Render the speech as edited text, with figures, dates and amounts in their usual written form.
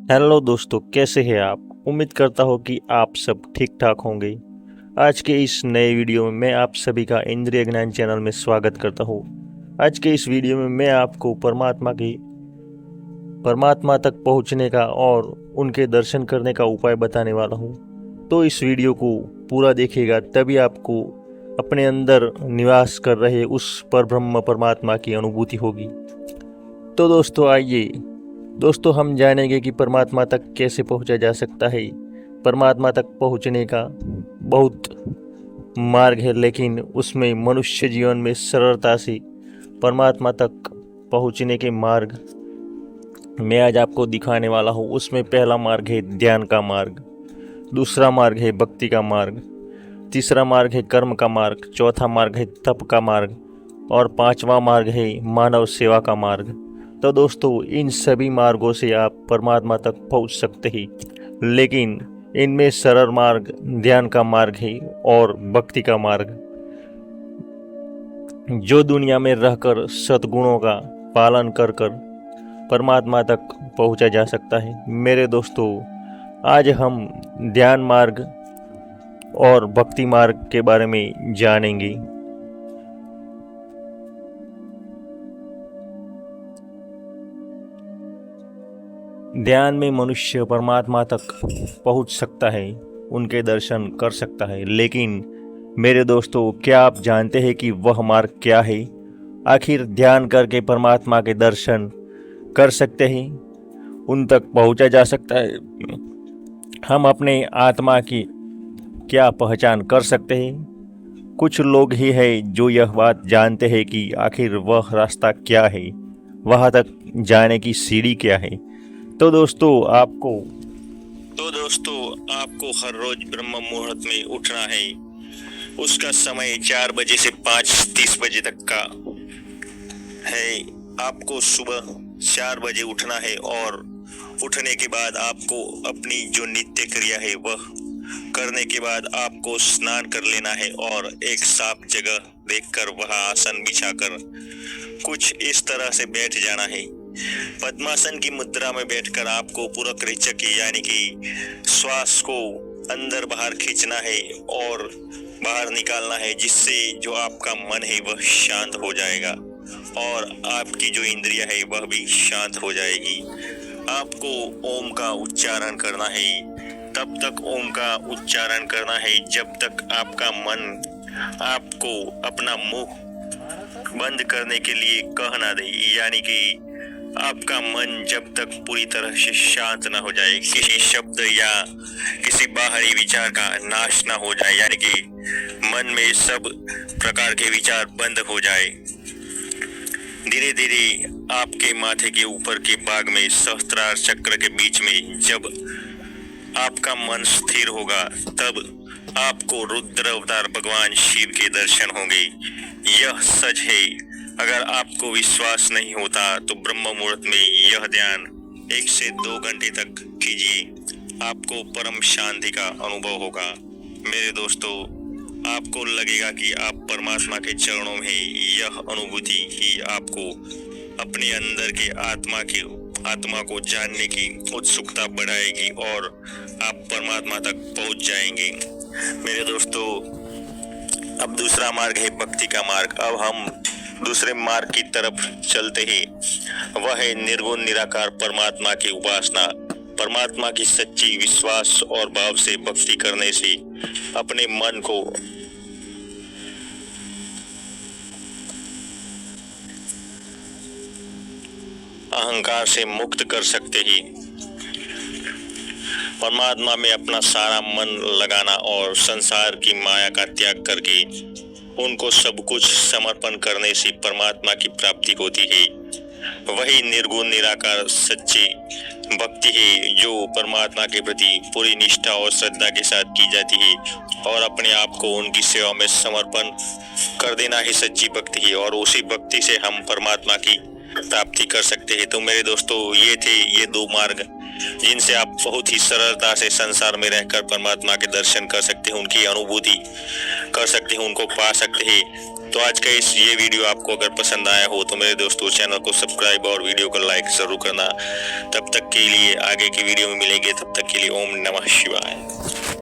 Hello दोस्तों, कैसे हैं आप। उम्मीद करता हूँ कि आप सब ठीक ठाक होंगे। आज के इस नए वीडियो में मैं आप सभी का इंद्रिय ज्ञान चैनल में स्वागत करता हूँ। आज के इस वीडियो में मैं आपको परमात्मा तक पहुँचने का और उनके दर्शन करने का उपाय बताने वाला हूँ। तो इस वीडियो को पूरा देखिएगा, तभी आपको अपने अंदर निवास कर रहे उस परब्रह्म परमात्मा की अनुभूति होगी। तो दोस्तों आइए हम जानेंगे कि परमात्मा तक कैसे पहुंचा जा सकता है। परमात्मा तक पहुंचने का बहुत मार्ग है, लेकिन उसमें मनुष्य जीवन में सरलता से परमात्मा तक पहुंचने के मार्ग मैं आज आपको दिखाने वाला हूं। उसमें पहला मार्ग है ध्यान का मार्ग, दूसरा मार्ग है भक्ति का मार्ग, तीसरा मार्ग है कर्म का मार्ग, चौथा मार्ग है तप का मार्ग और पांचवा मार्ग है मानव सेवा का मार्ग। तो दोस्तों, इन सभी मार्गों से आप परमात्मा तक पहुंच सकते हैं, लेकिन इनमें सरल मार्ग ध्यान का मार्ग है और भक्ति का मार्ग, जो दुनिया में रहकर सद्गुणों का पालन कर कर परमात्मा तक पहुंचा जा सकता है। मेरे दोस्तों, आज हम ध्यान मार्ग और भक्ति मार्ग के बारे में जानेंगे। ध्यान में मनुष्य परमात्मा तक पहुंच सकता है, उनके दर्शन कर सकता है, लेकिन मेरे दोस्तों, क्या आप जानते हैं कि वह मार्ग क्या है। आखिर ध्यान करके परमात्मा के दर्शन कर सकते हैं, उन तक पहुंचा जा सकता है। हम अपने आत्मा की क्या पहचान कर सकते हैं। कुछ लोग ही हैं जो यह बात जानते हैं कि आखिर वह रास्ता क्या है, वहां तक जाने की सीढ़ी क्या है। तो दोस्तों आपको हर रोज ब्रह्म मुहूर्त में उठना है। उसका समय 4 बजे से 5:30 बजे तक का है। आपको सुबह 4 बजे उठना है और उठने के बाद आपको अपनी जो नित्य क्रिया है वह करने के बाद आपको स्नान कर लेना है और एक साफ जगह देखकर वहां आसन बिछाकर कुछ इस तरह से बैठ जाना है। पद्मासन की मुद्रा में बैठकर आपको पूरक रेचक यानी कि श्वास को अंदर बाहर खींचना है और बाहर निकालना है, जिससे जो आपका मन है वह शांत हो जाएगा और आपकी जो इंद्रिया है वह भी शांत हो जाएगी। आपको ओम का उच्चारण करना है, तब तक ओम का उच्चारण करना है जब तक आपका मन आपको अपना मुंह बंद करने के लिए कह ना दे, यानी कि आपका मन जब तक पूरी तरह से शांत ना हो जाए, किसी शब्द या किसी बाहरी विचार का नाश ना हो जाए, यानी कि मन में सब प्रकार के विचार बंद हो जाए। धीरे धीरे आपके माथे के ऊपर के भाग में सहस्त्रार चक्र के बीच में जब आपका मन स्थिर होगा, तब आपको रुद्र अवतार भगवान शिव के दर्शन होंगे। यह सच है। अगर आपको विश्वास नहीं होता तो ब्रह्म मुहूर्त में यह ध्यान 1 से 2 घंटे तक कीजिए, आपको परम शांति का अनुभव होगा। मेरे दोस्तों, आपको लगेगा कि आप परमात्मा के चरणों में हैं। यह अनुभूति ही आपको अपने अंदर के आत्मा को जानने की उत्सुकता बढ़ाएगी और आप परमात्मा तक पहुंच जाएंगे। मेरे दोस्तों, अब दूसरा मार्ग है भक्ति का मार्ग। अब हम दूसरे मार्ग की तरफ चलते हैं। वह है निर्गुण निराकार परमात्मा की उपासना। परमात्मा की सच्ची विश्वास और भाव से भक्ति करने से अपने मन को अहंकार से मुक्त कर सकते हैं। परमात्मा में अपना सारा मन लगाना और संसार की माया का त्याग करके उनको सब कुछ समर्पण करने से परमात्मा की प्राप्ति होती है। वही निर्गुण निराकार सच्ची भक्ति है जो परमात्मा के प्रति पूरी निष्ठा और श्रद्धा के साथ की जाती है और अपने आप को उनकी सेवा में समर्पण कर देना ही सच्ची भक्ति है और उसी भक्ति से हम परमात्मा की प्राप्ति कर सकते हैं। तो मेरे दोस्तों, ये थे ये 2 मार्ग जिनसे आप बहुत ही सरलता से संसार में रहकर परमात्मा के दर्शन कर सकते हैं, उनकी अनुभूति कर सकते हैं, उनको पा सकते हैं। तो आज का ये वीडियो आपको अगर पसंद आया हो तो मेरे दोस्तों चैनल को सब्सक्राइब और वीडियो को लाइक जरूर करना। तब तक के लिए आगे की वीडियो में मिलेंगे, तब तक के लिए ओम नमः शिवाय।